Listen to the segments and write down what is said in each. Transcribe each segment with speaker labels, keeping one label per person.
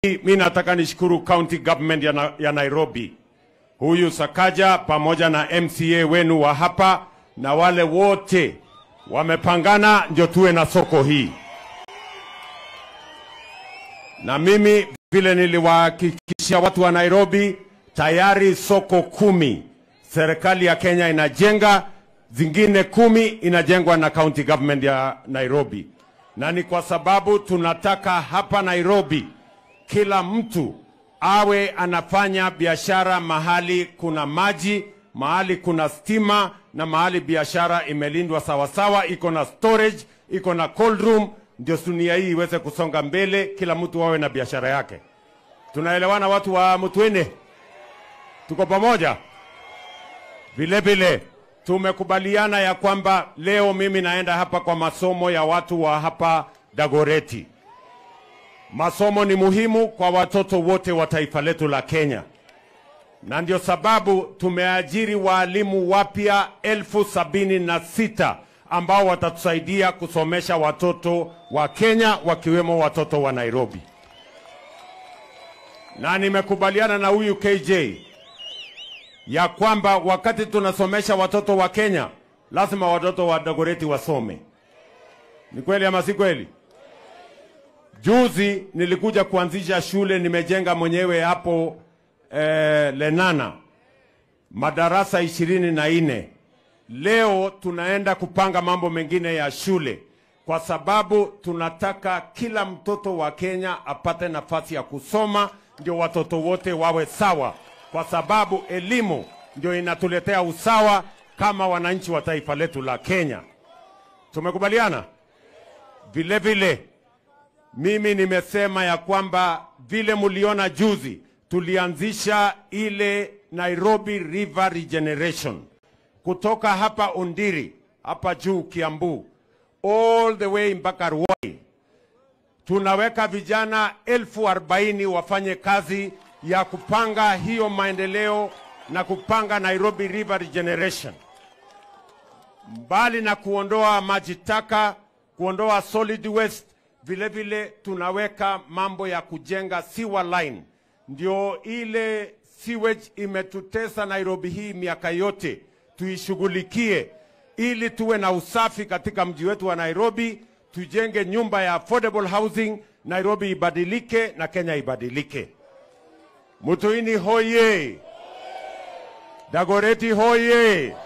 Speaker 1: Mimi nataka nishukuru county government ya Nairobi. Huyu Sakaja pamoja na MCA wenu wa hapa na wale wote wamepangana ndio tuwe na soko hii. Na mimi vile niliwahakikishia watu wa Nairobi, tayari soko 10 serikali ya Kenya inajenga, zingine 10 inajengwa na county government ya Nairobi. Na ni kwa sababu tunataka hapa Nairobi kila mtu awe anafanya biashara mahali kuna maji, mahali kuna stima, na mahali biashara imelindwa sawasawa, iko na storage, iko na cold room, ndio dunia hii iweze kusonga mbele, kila mtu awe na biashara yake. Tunaelewana watu wa Mtwene? Tuko pamoja? Vile vile tumekubaliana ya kwamba leo mimi naenda hapa kwa masomo ya watu wa hapa Dagoretti. Masomo ni muhimu kwa watoto wote wa taifa letu la Kenya. Na ndio sababu tumeajiri walimu wapya 76,000 ambao watatusaidia kusomesha watoto wa Kenya, wakiwemo watoto wa Nairobi. Na nimekubaliana na huyu KJ ya kwamba wakati tunasomesha watoto wa Kenya, lazima watoto wa Dagoretti wasome. Ni kweli ama si kweli? Juzi nilikuja kuanzisha shule, nimejenga mwenyewe hapo Lenana, madarasa 24. Leo tunaenda kupanga mambo mengine ya shule, kwa sababu tunataka kila mtoto wa Kenya apate nafasi ya kusoma, ndio watoto wote wawe sawa, kwa sababu elimu ndio inatuletea usawa kama wananchi wa taifa letu la Kenya. Tumekubaliana? Vile vile mimi nimesema ya kwamba vile muliona juzi tulianzisha ile Nairobi River Regeneration kutoka hapa Undiri, hapa juu Kiambu, all the way mpaka Ruai. Tunaweka vijana 40,000 wafanye kazi ya kupanga hiyo maendeleo na kupanga Nairobi River Regeneration. Mbali na kuondoa maji taka, kuondoa solid waste, vile vile tunaweka mambo ya kujenga sewer line. Ndio ile sewage imetutesa Nairobi hii miaka yote, tuishughulikie ili tuwe na usafi katika mji wetu wa Nairobi, tujenge nyumba ya affordable housing, Nairobi ibadilike na Kenya ibadilike. Mtwene hoye! Dagoretti hoye!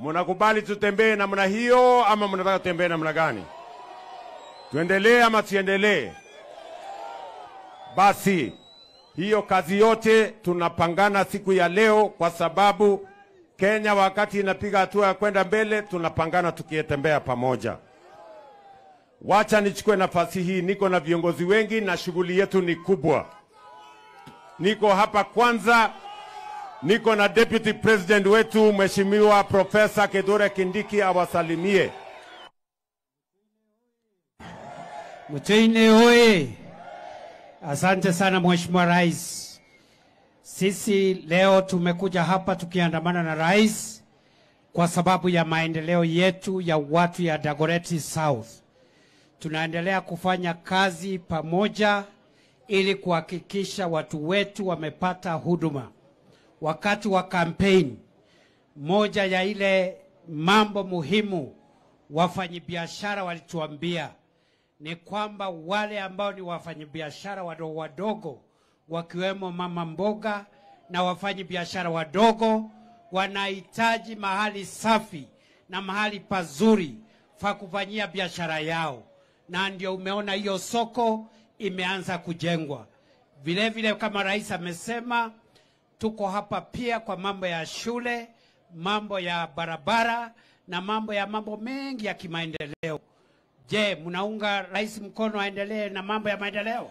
Speaker 1: Mnakubali tutembee namna hiyo ama mnataka tutembee namna gani? Tuendelee ama tuendelee? Basi hiyo kazi yote tunapangana siku ya leo, kwa sababu Kenya wakati inapiga hatua ya kwenda mbele, tunapangana tukietembea pamoja. Wacha nichukue nafasi hii, niko na viongozi wengi na shughuli yetu ni kubwa. Niko hapa kwanza, niko na Deputy President wetu Mheshimiwa Professor Kithure Kindiki awasalimie.
Speaker 2: Mtwene hoye! Asante sana Mheshimiwa Rais. Sisi leo tumekuja hapa tukiandamana na Rais kwa sababu ya maendeleo yetu ya watu ya Dagoretti South. Tunaendelea kufanya kazi pamoja ili kuhakikisha watu wetu wamepata huduma. Wakati wa campaign, moja ya ile mambo muhimu wafanyabiashara walituambia ni kwamba wale ambao ni wafanyabiashara wadogo wadogo, wakiwemo mama mboga na wafanyabiashara wadogo, wanahitaji mahali safi na mahali pazuri fa kufanyia biashara yao. Na ndio umeona hiyo soko imeanza kujengwa. Vile vile kama Rais amesema, tuko hapa pia kwa mambo ya shule, mambo ya barabara na mambo mengi ya kimaendeleo. Je, mnaunga Rais mkono aendelee na mambo ya maendeleo?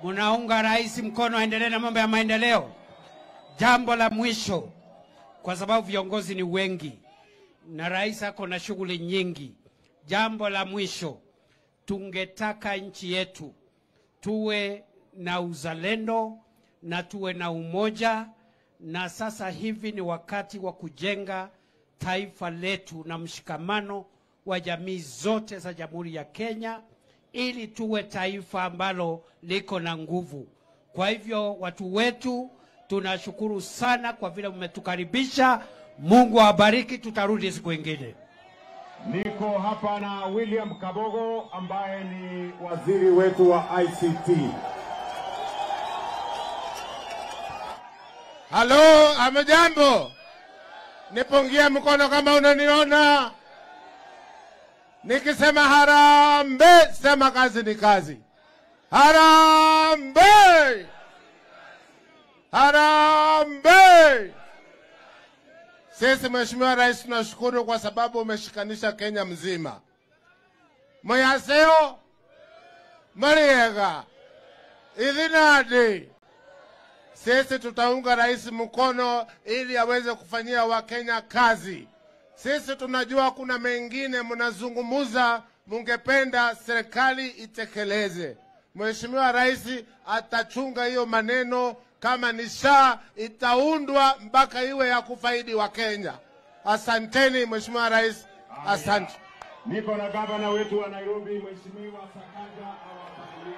Speaker 2: Mnaunga Rais mkono aendelee na mambo ya maendeleo? Jambo la mwisho, kwa sababu viongozi ni wengi na Rais ako na shughuli nyingi. Jambo la mwisho, tungetaka nchi yetu tuwe na uzalendo na tuwe na umoja, na sasa hivi ni wakati wa kujenga taifa letu na mshikamano wa jamii zote za Jamhuri ya Kenya ili tuwe taifa ambalo liko na nguvu. Kwa hivyo watu wetu, tunashukuru sana kwa vile mmetukaribisha. Mungu awabariki, tutarudi siku nyingine.
Speaker 1: Niko hapa na William Kabogo ambaye ni waziri wetu wa ICT.
Speaker 3: Halo, hamjambo? Nipungie mkono kama unaniona. Nikisema harambee, sema kazi ni kazi. Harambee! Harambee! Sisi Mheshimiwa Rais tunashukuru kwa sababu umeshikanisha Kenya mzima. Mwaseo, Mariega, Idhinadi. Sisi tutaunga rais mkono ili aweze kufanyia Wakenya kazi. Sisi tunajua kuna mengine mnazungumuza mungependa serikali itekeleze. Mheshimiwa Rais atachunga hiyo maneno, kama ni SHA itaundwa mpaka iwe ya kufaidi Wakenya. Asanteni Mheshimiwa Rais, asante.
Speaker 1: Niko na gavana wetu wa Nairobi, Mheshimiwa Sakaja awapatie.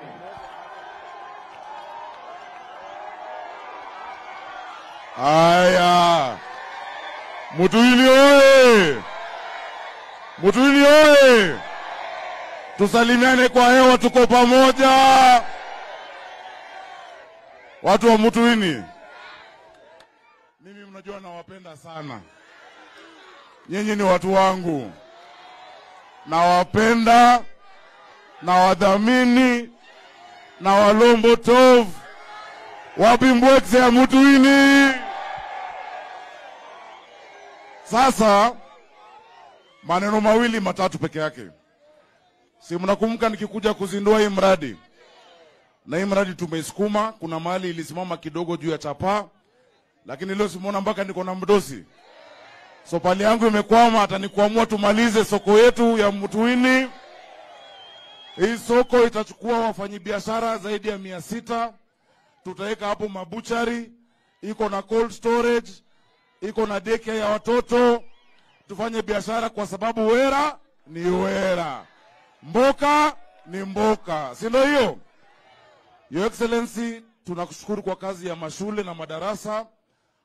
Speaker 4: Aya, Mutuini oye! Mutuini oye! Tusalimiane kwa hewa, tuko pamoja. Watu wa Mutuini, mimi mnajua nawapenda sana. Nyinyi ni watu wangu. Nawapenda, nawadhamini, na walombo tov. Wapi mbwekse ya Mutuini? Sasa maneno mawili matatu peke yake. Si mnakumbuka nikikuja kuzindua hii mradi? Na hii mradi tumeisukuma, kuna mahali ilisimama kidogo juu ya chapa, lakini leo simuona mpaka niko na mdosi. So pali yangu imekwama, atanikuamua tumalize soko yetu ya Mutuini. Hii soko itachukua wafanyabiashara zaidi ya 600. Tutaweka hapo mabuchari, iko na cold storage, iko na daycare ya watoto. Tufanye biashara kwa sababu wera ni wera, mboka ni mboka, si ndio hiyo? Your Excellency, tunakushukuru kwa kazi ya mashule na madarasa.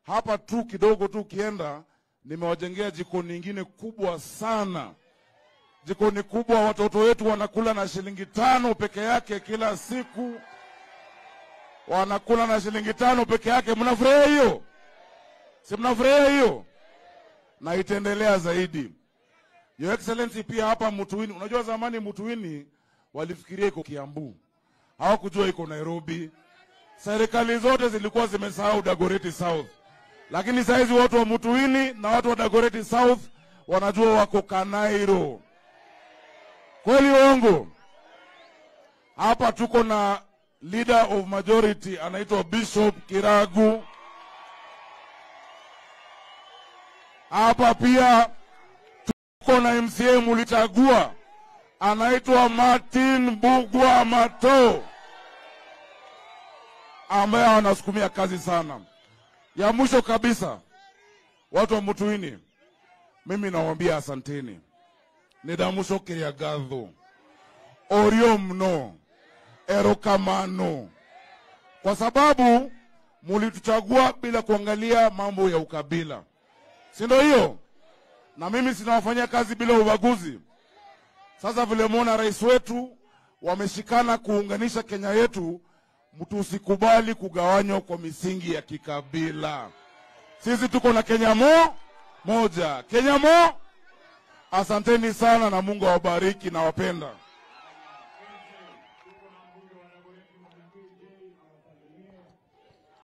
Speaker 4: Hapa tu kidogo tu kienda, nimewajengea jikoni nyingine kubwa sana. Jikoni kubwa, watoto wetu wanakula na shilingi 5 peke yake kila siku. Wanakula na shilingi 5 peke yake. Mnafurahia hiyo? Si mnafurahia hiyo? Na itaendelea zaidi. Your Excellency, pia hapa Mutuini, unajua zamani Mutuini walifikiria iko Kiambu, hawakujua iko Nairobi. Serikali zote zilikuwa zimesahau Dagoretti South, lakini saizi watu wa Mutuini na watu wa Dagoretti South wanajua wako Kanairo. Kweli uongo? Hapa tuko na leader of majority anaitwa Bishop Kiragu. Hapa pia tuko na MCA mulichagua anaitwa Martin Bugwa Mato, ambaye anasukumia kazi sana. Ya mwisho kabisa, watu wa Mutuini, mimi nawaambia asanteni. Nidamusho kiriagatho, orio mno, erokamano, kwa sababu mulituchagua bila kuangalia mambo ya ukabila, si ndio hiyo? Na mimi sinawafanyia kazi bila ubaguzi. Sasa vile muona rais wetu wameshikana kuunganisha Kenya yetu, mtu usikubali kugawanywa kwa misingi ya kikabila. Sisi tuko na Kenya moja. Kenya Asanteni sana na Mungu awabariki, na wapenda.